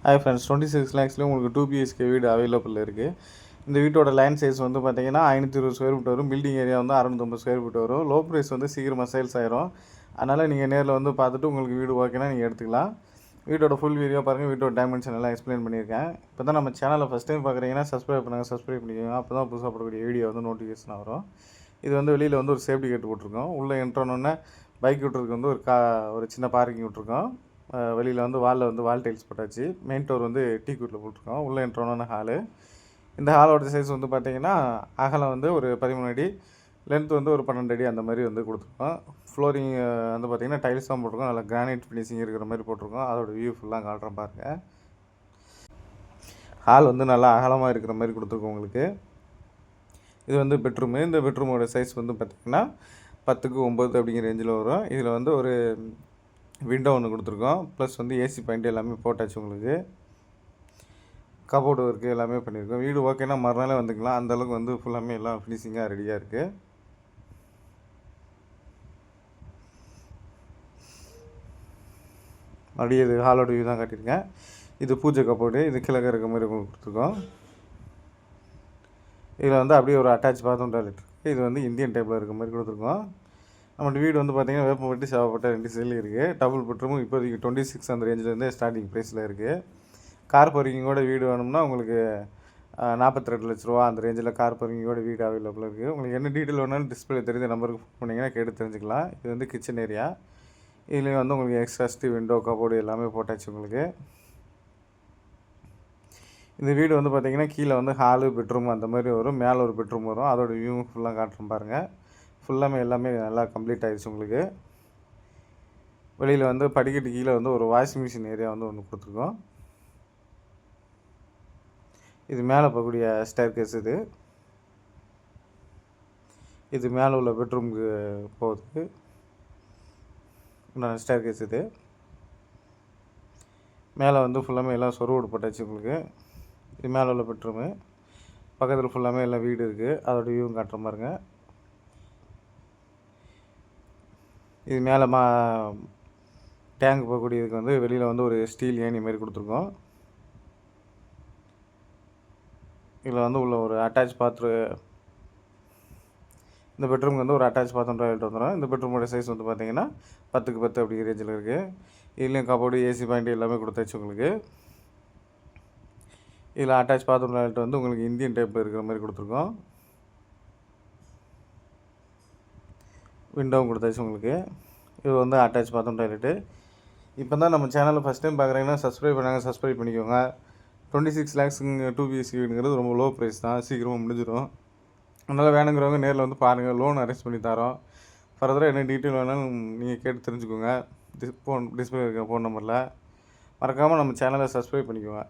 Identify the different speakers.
Speaker 1: Hi friends, 26 லேக்ஸ்லேயே உங்களுக்கு 2 BHK வீடு available இருக்குது. இந்த வீட்டோட லேண்ட் சைஸ் வந்து பார்த்தீங்கன்னா 520 ஸ்கொயர் ஃபீட் வரும். பில்டிங் ஏரியா வந்து 650 ஸ்கொயர் ஃபீட் வரும். லோ ப்ரைஸ் வந்து சீக்கிரமாக சேல்ஸ் ஆயிரும். அதனால் நீங்கள் நேரில் வந்து பார்த்துட்டு உங்களுக்கு வீடு ஓகேனா நீங்கள் எடுத்துக்கலாம். வீட்டோட ஃபுல் வீடியோ பாருங்கள். வீட்டோட டைமென்ஷன் எல்லாம் எக்ஸ்பிளைன் பண்ணியிருக்கேன். இப்போ தான் நம்ம சேனலை ஃபஸ்ட் டைம் பார்க்குறீங்கன்னா சப்ஸ்கிரைப் பண்ணிக்கோங்க. அப்போ தான் புதுசாக போடக்கூடிய வீடியோ வந்து நோட்டிஃபிகேஷன் வரும். இது வந்து வெளியில் வந்து ஒரு சேஃப்டி கேட் போட்டிருக்கோம். உள்ளே என்ட்ரோன்னே பைக் விட்டுருக்கு வந்து ஒரு சின்ன பார்க்கிங் விட்ருக்கோம். வெளியில் வந்து வால் டைல்ஸ் போட்டாச்சு. மெயின் டோர் வந்து டீக்குட்டில் போட்டிருக்கோம். உள்ளே என்ட்ரோன்னு ஹாலு. இந்த ஹாலோட சைஸ் வந்து பார்த்திங்கன்னா அகலம் வந்து ஒரு 13 அடி, லென்த் வந்து ஒரு 12 அடி அந்த மாதிரி வந்து கொடுத்துருக்கோம். ஃப்ளோரிங் வந்து பார்த்திங்கன்னா டைல்ஸ் தான் போட்டிருக்கோம். நல்லா கிரானைட் ஃபினிஷிங் இருக்கிற மாதிரி போட்டிருக்கோம். அதோட வியூ ஃபுல்லாக காட்டுறேன் பாருங்கள். ஹால் வந்து நல்லா அகலமாக இருக்கிற மாதிரி கொடுத்துருக்கோம் உங்களுக்கு. இது வந்து பெட்ரூமு. இந்த பெட்ரூமோட சைஸ் வந்து பார்த்திங்கன்னா 10க்கு 9 அப்படிங்கிற ரேஞ்சில் வரும். இதில் வந்து ஒரு விண்டோ ஒன்று கொடுத்துருக்கோம். ப்ளஸ் வந்து ஏசி பாயிண்ட் எல்லாமே போட்டாச்சு உங்களுக்கு. கபோர்டு ஒர்க்கு எல்லாமே பண்ணியிருக்கோம். வீடு ஓகேனா மறுநாளே வந்துக்கலாம். அந்தளவுக்கு வந்து ஃபுல்லாமே எல்லாம் ஃபினிஷிங்காக ரெடியாக இருக்குது. அப்படியே இது ஹாலோட வியூ தான் காட்டியிருக்கேன். இது பூஜை கபோர்டு. இது கிழக்க இருக்க மாதிரி உங்களுக்கு கொடுத்துருக்கோம். இதில் வந்து அப்படியே ஒரு அட்டாச் பாத்ரூம் டாய்லெட் இருக்குது. இது வந்து இந்தியன் டைப்பில் இருக்க மாதிரி கொடுத்துருக்கோம். நம்மளோட வீடு வந்து பார்த்திங்கன்னா வேப்பம்பட்டி, சேவப்பட்டை 2 சைடில் இருக்குது. டபுள் பெட்ரூமும் இப்போதைக்கு 26 அந்த ரேஞ்சிலேருந்தே ஸ்டார்டிங் ப்ரைஸில் இருக்குது. கார் பார்க்கிங்கோட வீடு வேணும்னா உங்களுக்கு 42 லட்ச ரூபா அந்த ரேஞ்சில் கார் பார்க்கிங்கோட வீடு அவைலபிள் இருக்குது. உங்களுக்கு என்ன டீட்டெயில் வேணாலும் டிஸ்பிளே தெரிஞ்ச நம்பருக்கு ஃபோன் பண்ணிங்கன்னா கேட்டு தெரிஞ்சுக்கலாம். இது வந்து கிச்சன் ஏரியா. இதுலேயும் வந்து உங்களுக்கு எக்ஸ்ட்ராஸ்ட் விண்டோ கபோர்டு எல்லாமே போட்டாச்சு உங்களுக்கு. இந்த வீடு வந்து பார்த்திங்கன்னா கீழே வந்து ஹாலு பெட்ரூம் அந்த மாதிரி வரும். மேலே ஒரு பெட்ரூம் வரும். அதோட வியூ ஃபுல்லாக காட்டுறோம் பாருங்கள். ஃபுல்லாமே எல்லாமே நல்லா கம்ப்ளீட் ஆகிடுச்சு உங்களுக்கு. வெளியில் வந்து படிக்கட்டு கீழே வந்து ஒரு வாஷிங் மிஷின் ஏரியா வந்து ஒன்று கொடுத்துருக்கோம். இது மேலே போகக்கூடிய ஸ்டேர் கேஸ். இது மேலே உள்ள பெட்ரூமுக்கு போகுது ஸ்டேர் கேஸ். இது மேலே வந்து ஃபுல்லாமே எல்லாம் சொருவோடு போட்டாச்சு உங்களுக்கு. இது மேலே உள்ள பெட்ரூமு. பக்கத்தில் ஃபுல்லாமே எல்லாம் வீடு இருக்குது. அதோட வியூவும் காட்டுற பாருங்க. இது மேலே டேங்க் போகக்கூடியதுக்கு வந்து வெளியில் வந்து ஒரு ஸ்டீல் ஏணி மாதிரி கொடுத்துருக்கோம். இதில் வந்து உள்ள ஒரு அட்டாச் இந்த பெட்ரூமுக்கு வந்து ஒரு அட்டாச் பாத்ரூம் டாய்லெட் வந்துடும். இந்த பெட்ரூமோட சைஸ் வந்து பார்த்திங்கன்னா 10க்கு 10 அப்படிங்கிற ரேஞ்சில் இருக்குது. இதுலேயும் கபோர்டு ஏசி பாயிண்ட் எல்லாமே கொடுத்தாச்சு உங்களுக்கு. இதில் அட்டாச் பாத்ரூம் டாய்லெட் வந்து உங்களுக்கு இந்தியன் டைப்பில் இருக்கிற மாதிரி கொடுத்துருக்கோம். விண்டோவும் கொடுத்தாச்சு உங்களுக்கு. இது வந்து அட்டாச் பாத்ரூம் டாய்லெட்டு. இப்போ தான் நம்ம சேனலில் ஃபஸ்ட் டைம் பார்க்குறீங்கன்னா சப்ஸ்கிரைப் பண்ணிக்கோங்க. 26 லேக்ஸுங்க 2 பிஹெச்கே வீடுங்கிறது ரொம்ப லோ ப்ரைஸ் தான். சீக்கிரமாக முடிஞ்சிடும். அதனால் வேணுங்கிறவங்க நேரில் வந்து பாருங்கள். லோன் அரேஞ்ச் பண்ணி தரோம். ஃபர்தராக என்ன டீட்டெயில் வேணாலும் நீங்கள் கேட்டு தெரிஞ்சுக்கோங்க. டிஸ்பிளே இருக்க ஃபோன் நம்பரில். மறக்காமல் நம்ம சேனலை சப்ஸ்கிரைப் பண்ணிக்கோங்க.